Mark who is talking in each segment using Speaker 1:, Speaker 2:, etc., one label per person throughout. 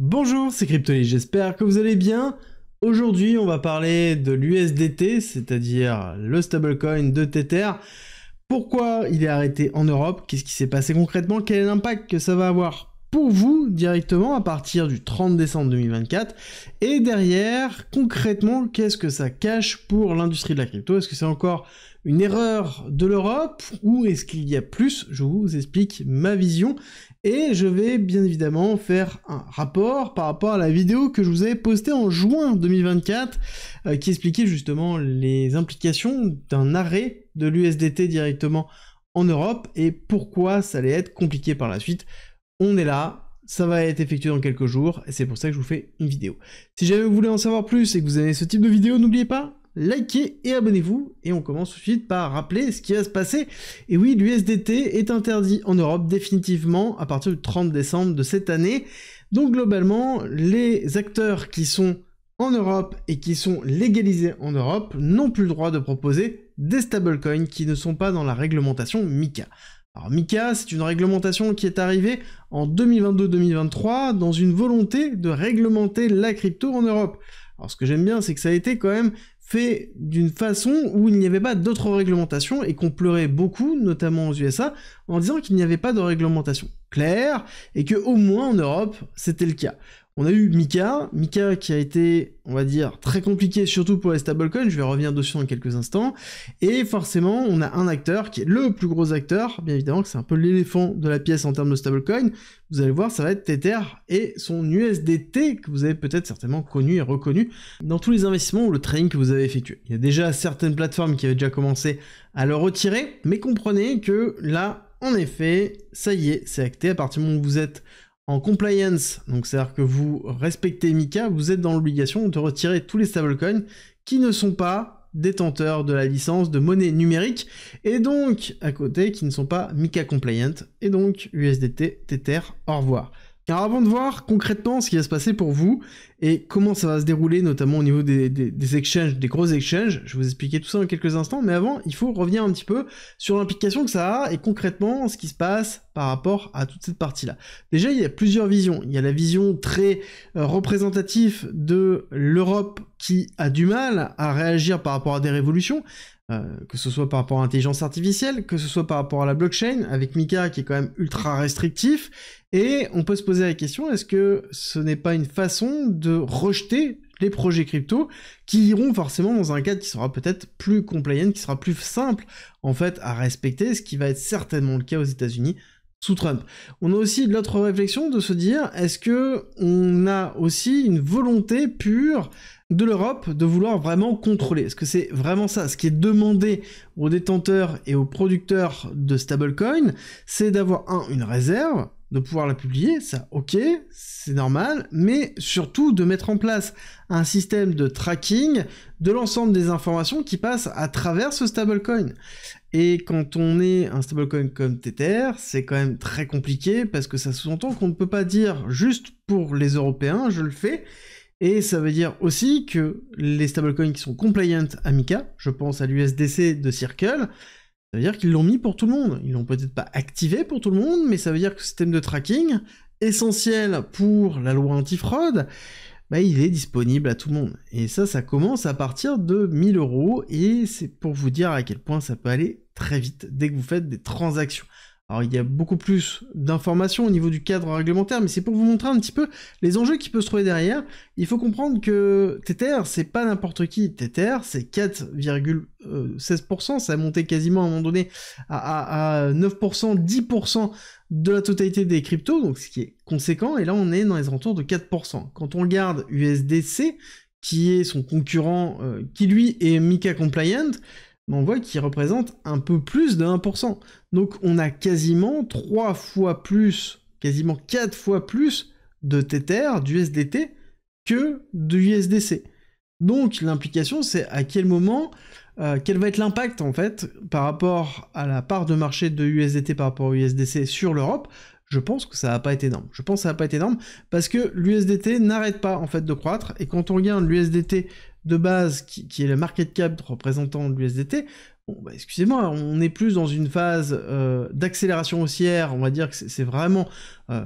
Speaker 1: Bonjour, c'est Cryptoly, j'espère que vous allez bien. Aujourd'hui, on va parler de l'USDT, c'est-à-dire le stablecoin de Tether. Pourquoi il est arrêté en Europe? Qu'est-ce qui s'est passé concrètement? Quel est l'impact que ça va avoir pour vous directement à partir du 30 décembre 2024? Et derrière, concrètement, qu'est-ce que ça cache pour l'industrie de la crypto? Est-ce que c'est encore une erreur de l'Europe ou est-ce qu'il y a plus? Je vous explique ma vision. Et je vais bien évidemment faire un rapport par rapport à la vidéo que je vous avais postée en juin 2024 qui expliquait justement les implications d'un arrêt de l'USDT directement en Europe et pourquoi ça allait être compliqué par la suite. On est là, ça va être effectué dans quelques jours et c'est pour ça que je vous fais une vidéo. Si jamais vous voulez en savoir plus et que vous aimez ce type de vidéo, n'oubliez pas, likez et abonnez-vous, et on commence tout de suite par rappeler ce qui va se passer. Et oui, l'USDT est interdit en Europe définitivement à partir du 30 décembre de cette année. Donc globalement, les acteurs qui sont en Europe et qui sont légalisés en Europe n'ont plus le droit de proposer des stablecoins qui ne sont pas dans la réglementation MiCA. Alors MiCA, c'est une réglementation qui est arrivée en 2022-2023 dans une volonté de réglementer la crypto en Europe. Alors ce que j'aime bien, c'est que ça a été quand même fait d'une façon où il n'y avait pas d'autres réglementations et qu'on pleurait beaucoup, notamment aux USA, en disant qu'il n'y avait pas de réglementation claire et que au moins en Europe, c'était le cas. On a eu MiCA qui a été, on va dire, très compliqué, surtout pour les stablecoins, je vais revenir dessus dans quelques instants, et forcément, on a un acteur qui est le plus gros acteur, bien évidemment que c'est un peu l'éléphant de la pièce en termes de stablecoin, vous allez voir, ça va être Tether et son USDT, que vous avez peut-être certainement connu et reconnu dans tous les investissements ou le trading que vous avez effectué. Il y a déjà certaines plateformes qui avaient déjà commencé à le retirer, mais comprenez que là, en effet, ça y est, c'est acté, à partir du moment où vous êtes en compliance, donc c'est-à-dire que vous respectez MiCA, vous êtes dans l'obligation de retirer tous les stablecoins qui ne sont pas détenteurs de la licence de monnaie numérique, et donc à côté qui ne sont pas MiCA compliant, et donc USDT, Tether, au revoir. Alors avant de voir concrètement ce qui va se passer pour vous, et comment ça va se dérouler, notamment au niveau des exchanges, des gros exchanges, je vais vous expliquer tout ça dans quelques instants, mais avant, il faut revenir un petit peu sur l'implication que ça a, et concrètement, ce qui se passe par rapport à toute cette partie-là. Déjà, il y a plusieurs visions. Il y a la vision très représentative de l'Europe qui a du mal à réagir par rapport à des révolutions, que ce soit par rapport à l'intelligence artificielle, que ce soit par rapport à la blockchain, avec MiCA qui est quand même ultra restrictif, et on peut se poser la question, est-ce que ce n'est pas une façon de rejeter les projets crypto qui iront forcément dans un cadre qui sera peut-être plus compliant, qui sera plus simple en fait à respecter, ce qui va être certainement le cas aux États-Unis sous Trump. On a aussi l'autre réflexion de se dire, est-ce que on a aussi une volonté pure de l'Europe de vouloir vraiment contrôler? Est-ce que c'est vraiment ça? Ce qui est demandé aux détenteurs et aux producteurs de stablecoin, c'est d'avoir une réserve, de pouvoir la publier, ça ok, c'est normal, mais surtout de mettre en place un système de tracking de l'ensemble des informations qui passent à travers ce stablecoin. Et quand on est un stablecoin comme Tether, c'est quand même très compliqué parce que ça sous-entend qu'on ne peut pas dire juste pour les Européens, je le fais, et ça veut dire aussi que les stablecoins qui sont compliant à MiCA, je pense à l'USDC de Circle, ça veut dire qu'ils l'ont mis pour tout le monde. Ils l'ont peut-être pas activé pour tout le monde, mais ça veut dire que ce système de tracking, essentiel pour la loi antifraude, bah, il est disponible à tout le monde. Et ça commence à partir de 1000 €, et c'est pour vous dire à quel point ça peut aller très vite dès que vous faites des transactions. Alors il y a beaucoup plus d'informations au niveau du cadre réglementaire, mais c'est pour vous montrer un petit peu les enjeux qui peuvent se trouver derrière. Il faut comprendre que Tether, c'est pas n'importe qui. Tether, c'est 4,16%, ça a monté quasiment à un moment donné à 9%, 10% de la totalité des cryptos, donc ce qui est conséquent, et là on est dans les alentours de 4%. Quand on regarde USDC, qui est son concurrent, qui lui est MiCA compliant, on voit qu'il représente un peu plus de 1%. Donc on a quasiment 3 fois plus, quasiment 4 fois plus de Tether, d'USDT, que de USDC. Donc l'implication, c'est à quel moment, quel va être l'impact en fait par rapport à la part de marché de USDT par rapport au USDC sur l'Europe. Je pense que ça va pas être énorme. Je pense que ça va pas être énorme parce que l'USDT n'arrête pas en fait de croître, et quand on regarde l'USDT de base, qui est le market cap représentant l'USDT, Bon, bah, excusez-moi, on est plus dans une phase d'accélération haussière, on va dire que c'est vraiment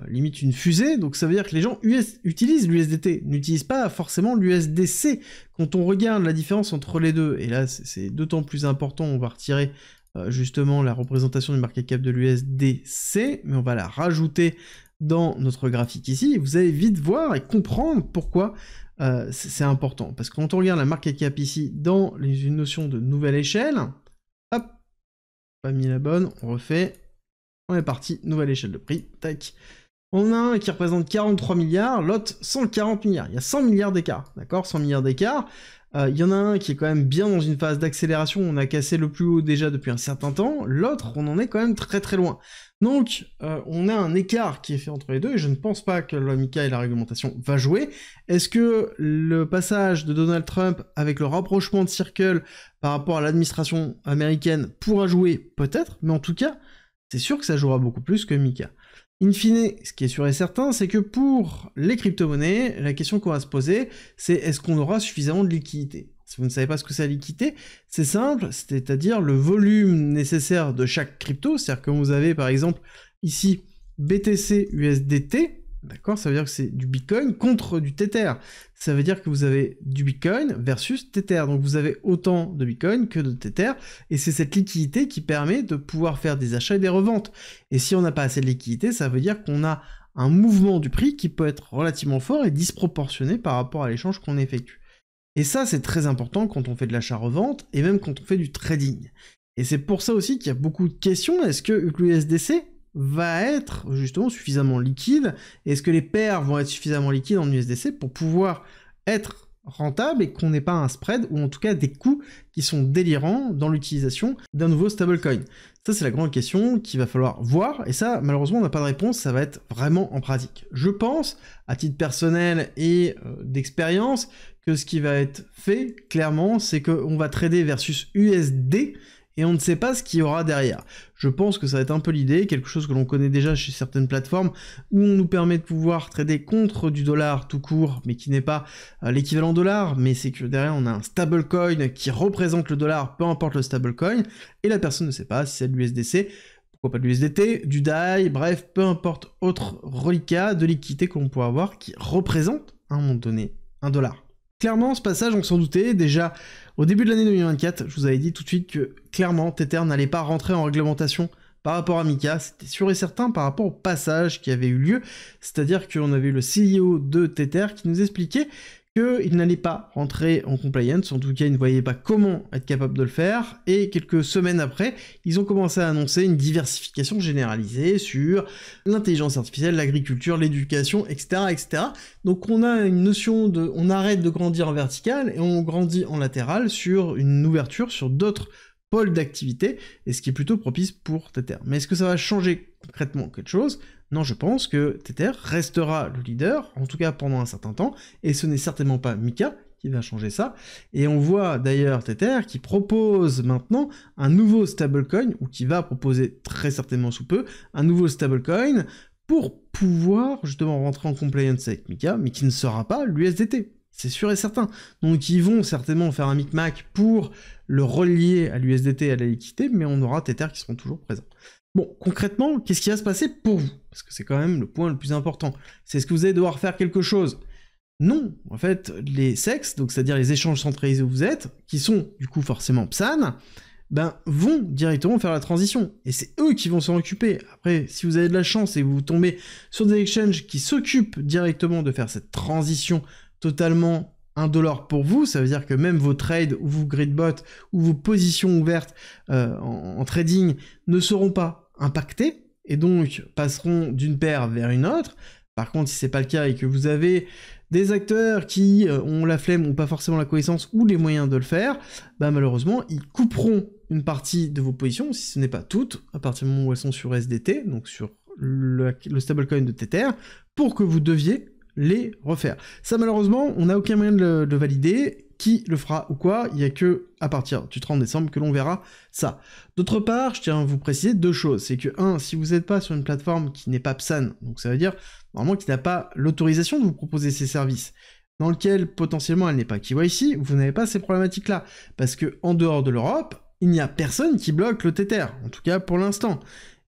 Speaker 1: limite une fusée, donc ça veut dire que les gens utilisent l'USDT, n'utilisent pas forcément l'USDC. Quand on regarde la différence entre les deux, et là c'est d'autant plus important, on va retirer justement la représentation du market cap de l'USDC, mais on va la rajouter dans notre graphique ici, et vous allez vite voir et comprendre pourquoi c'est important. Parce que quand on regarde la market cap ici dans une notion de nouvelle échelle, hop, pas mis la bonne, on refait, on est parti, nouvelle échelle de prix, tac. On a un qui représente 43 milliards, l'autre 140 milliards, il y a 100 milliards d'écart, d'accord, 100 milliards d'écart. Il y en a un qui est quand même bien dans une phase d'accélération, on a cassé le plus haut déjà depuis un certain temps, l'autre on en est quand même très très loin. Donc on a un écart qui est fait entre les deux, et je ne pense pas que la MiCA et la réglementation va jouer. Est-ce que le passage de Donald Trump avec le rapprochement de Circle par rapport à l'administration américaine pourra jouer? Peut-être, mais en tout cas, c'est sûr que ça jouera beaucoup plus que MiCA. In fine, ce qui est sûr et certain, c'est que pour les crypto-monnaies, la question qu'on va se poser, c'est est-ce qu'on aura suffisamment de liquidité? Si vous ne savez pas ce que c'est la liquidité, c'est simple, c'est-à-dire le volume nécessaire de chaque crypto, c'est-à-dire que vous avez par exemple ici BTC USDT, d'accord, ça veut dire que c'est du Bitcoin contre du Tether. Ça veut dire que vous avez du Bitcoin versus Tether. Donc vous avez autant de Bitcoin que de Tether, et c'est cette liquidité qui permet de pouvoir faire des achats et des reventes. Et si on n'a pas assez de liquidité, ça veut dire qu'on a un mouvement du prix qui peut être relativement fort et disproportionné par rapport à l'échange qu'on effectue. Et ça, c'est très important quand on fait de l'achat-revente, et même quand on fait du trading. Et c'est pour ça aussi qu'il y a beaucoup de questions. Est-ce que l'USDC va être justement suffisamment liquide? Est-ce que les paires vont être suffisamment liquides en USDC pour pouvoir être rentable et qu'on n'ait pas un spread, ou en tout cas des coûts qui sont délirants dans l'utilisation d'un nouveau stablecoin? Ça, c'est la grande question qu'il va falloir voir, et ça, malheureusement, on n'a pas de réponse, ça va être vraiment en pratique. Je pense, à titre personnel et d'expérience, que ce qui va être fait, clairement, c'est qu'on va trader versus USD, et on ne sait pas ce qu'il y aura derrière. Je pense que ça va être un peu l'idée, quelque chose que l'on connaît déjà chez certaines plateformes, où on nous permet de pouvoir trader contre du dollar tout court, mais qui n'est pas l'équivalent dollar, mais c'est que derrière on a un stablecoin qui représente le dollar, peu importe le stablecoin, et la personne ne sait pas si c'est de l'USDC, pourquoi pas de l'USDT, du DAI, bref, peu importe autre reliquat de liquidité que l'on pourrait avoir qui représente, à un moment donné, un dollar. Clairement, ce passage, on s'en doutait, déjà au début de l'année 2024, je vous avais dit tout de suite que clairement Tether n'allait pas rentrer en réglementation par rapport à MiCA, c'était sûr et certain par rapport au passage qui avait eu lieu, c'est-à-dire qu'on avait eu le CEO de Tether qui nous expliquait qu'il n'allait pas rentrer en compliance, en tout cas il ne voyait pas comment être capable de le faire, et quelques semaines après, ils ont commencé à annoncer une diversification généralisée sur l'intelligence artificielle, l'agriculture, l'éducation, etc., etc. Donc on a une notion de... on arrête de grandir en vertical, et on grandit en latéral sur une ouverture sur d'autres pôle d'activité, et ce qui est plutôt propice pour Tether. Mais est-ce que ça va changer concrètement quelque chose? Non, je pense que Tether restera le leader, en tout cas pendant un certain temps, et ce n'est certainement pas MiCA qui va changer ça. Et on voit d'ailleurs Tether qui propose maintenant un nouveau stablecoin, ou qui va proposer très certainement sous peu, un nouveau stablecoin pour pouvoir justement rentrer en compliance avec MiCA, mais qui ne sera pas l'USDT. C'est sûr et certain. Donc ils vont certainement faire un micmac pour le relier à l'USDT et à la liquidité, mais on aura Tether qui seront toujours présents. Bon, concrètement, qu'est-ce qui va se passer pour vous? Parce que c'est quand même le point le plus important. C'est est-ce que vous allez devoir faire quelque chose? Non, en fait, les SEX, donc c'est-à-dire les échanges centralisés où vous êtes, qui sont du coup forcément PSAN, ben, vont directement faire la transition. Et c'est eux qui vont s'en occuper. Après, si vous avez de la chance et vous tombez sur des exchanges qui s'occupent directement de faire cette transition totalement indolore pour vous, ça veut dire que même vos trades ou vos gridbots ou vos positions ouvertes en trading ne seront pas impactés et donc passeront d'une paire vers une autre. Par contre, si c'est pas le cas et que vous avez des acteurs qui ont la flemme ou pas forcément la connaissance ou les moyens de le faire, bah malheureusement, ils couperont une partie de vos positions, si ce n'est pas toutes, à partir du moment où elles sont sur SDT, donc sur le stablecoin de Tether, pour que vous deviez les refaire. Ça, malheureusement, on n'a aucun moyen de le valider. Qui le fera ou quoi? Il n'y a que à partir du 30 décembre que l'on verra ça. D'autre part, je tiens à vous préciser deux choses. C'est que, si vous n'êtes pas sur une plateforme qui n'est pas PSAN, donc ça veut dire, normalement, qui n'a pas l'autorisation de vous proposer ces services, dans lequel, potentiellement, elle n'est pas KYC, vous n'avez pas ces problématiques-là. Parce que, en dehors de l'Europe, il n'y a personne qui bloque le Tether, en tout cas pour l'instant.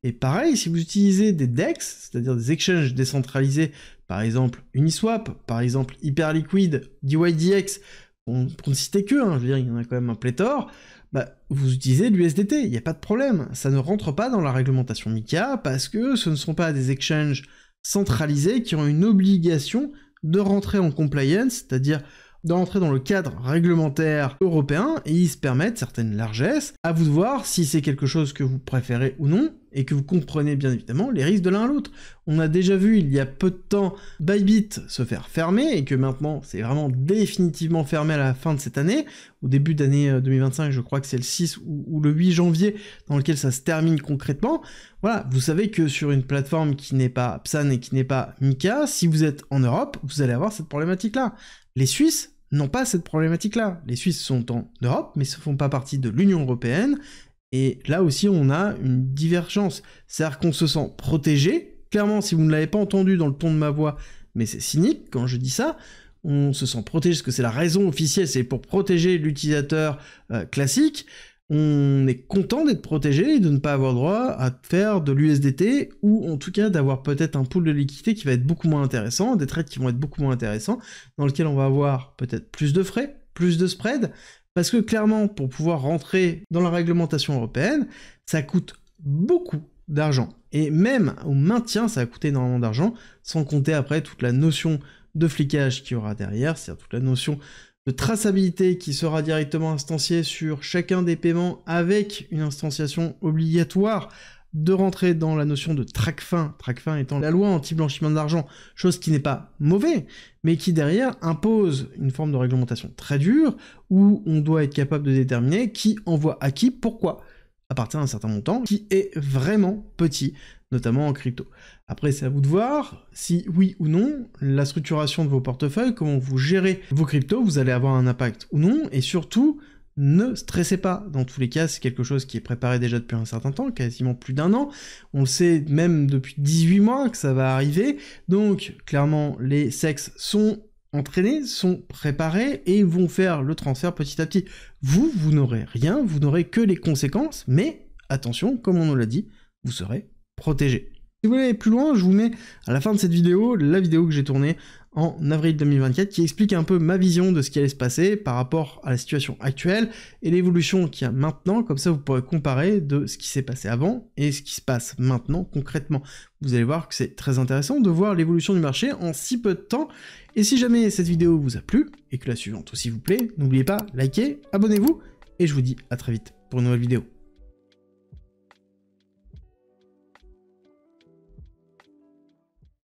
Speaker 1: Et pareil, si vous utilisez des DEX, c'est-à-dire des exchanges décentralisés, par exemple Uniswap, par exemple Hyperliquid, DYDX, pour ne citer que, je veux dire, il y en a quand même un pléthore, bah, vous utilisez l'USDT, il n'y a pas de problème. Ça ne rentre pas dans la réglementation MiCA parce que ce ne sont pas des exchanges centralisés qui ont une obligation de rentrer en compliance, c'est-à-dire de rentrer dans le cadre réglementaire européen, et ils se permettent certaines largesses. À vous de voir si c'est quelque chose que vous préférez ou non, et que vous comprenez bien évidemment les risques de l'un à l'autre. On a déjà vu il y a peu de temps Bybit se faire fermer, et que maintenant c'est vraiment définitivement fermé à la fin de cette année, au début d'année 2025, je crois que c'est le 6 ou le 8 janvier, dans lequel ça se termine concrètement. Voilà, vous savez que sur une plateforme qui n'est pas PSAN et qui n'est pas MiCA, si vous êtes en Europe, vous allez avoir cette problématique-là. Les Suisses n'ont pas cette problématique-là. Les Suisses sont en Europe, mais ne font pas partie de l'Union européenne, et là aussi on a une divergence. C'est-à-dire qu'on se sent protégé. Clairement, si vous ne l'avez pas entendu dans le ton de ma voix, mais c'est cynique quand je dis ça, on se sent protégé parce que c'est la raison officielle, c'est pour protéger l'utilisateur classique. On est content d'être protégé et de ne pas avoir droit à faire de l'USDT, ou en tout cas d'avoir peut-être un pool de liquidité qui va être beaucoup moins intéressant, des trades qui vont être beaucoup moins intéressants, dans lequel on va avoir peut-être plus de frais, plus de spread, parce que clairement, pour pouvoir rentrer dans la réglementation européenne, ça coûte beaucoup d'argent. Et même au maintien, ça a coûté énormément d'argent, sans compter après toute la notion de flicage qu'il y aura derrière, c'est-à-dire toute la notion de traçabilité qui sera directement instanciée sur chacun des paiements avec une instanciation obligatoire de rentrer dans la notion de TRACFIN étant la loi anti-blanchiment d'argent, chose qui n'est pas mauvais, mais qui derrière impose une forme de réglementation très dure, où on doit être capable de déterminer qui envoie à qui, pourquoi, à partir d'un certain montant, qui est vraiment petit, notamment en crypto. Après, c'est à vous de voir si, oui ou non, la structuration de vos portefeuilles, comment vous gérez vos cryptos, vous allez avoir un impact ou non, et surtout, ne stressez pas. Dans tous les cas, c'est quelque chose qui est préparé déjà depuis un certain temps, quasiment plus d'1 an. On le sait même depuis 18 mois que ça va arriver. Donc, clairement, les SEX sont entraînés, sont préparés et vont faire le transfert petit à petit. Vous n'aurez rien, vous n'aurez que les conséquences, mais attention, comme on nous l'a dit, vous serez protégé. Si vous voulez aller plus loin, je vous mets à la fin de cette vidéo, la vidéo que j'ai tournée en avril 2024, qui explique un peu ma vision de ce qui allait se passer par rapport à la situation actuelle et l'évolution qu'il y a maintenant, comme ça vous pourrez comparer de ce qui s'est passé avant et ce qui se passe maintenant concrètement. Vous allez voir que c'est très intéressant de voir l'évolution du marché en si peu de temps, et si jamais cette vidéo vous a plu, et que la suivante aussi vous plaît, n'oubliez pas, likez, abonnez-vous, et je vous dis à très vite pour une nouvelle vidéo.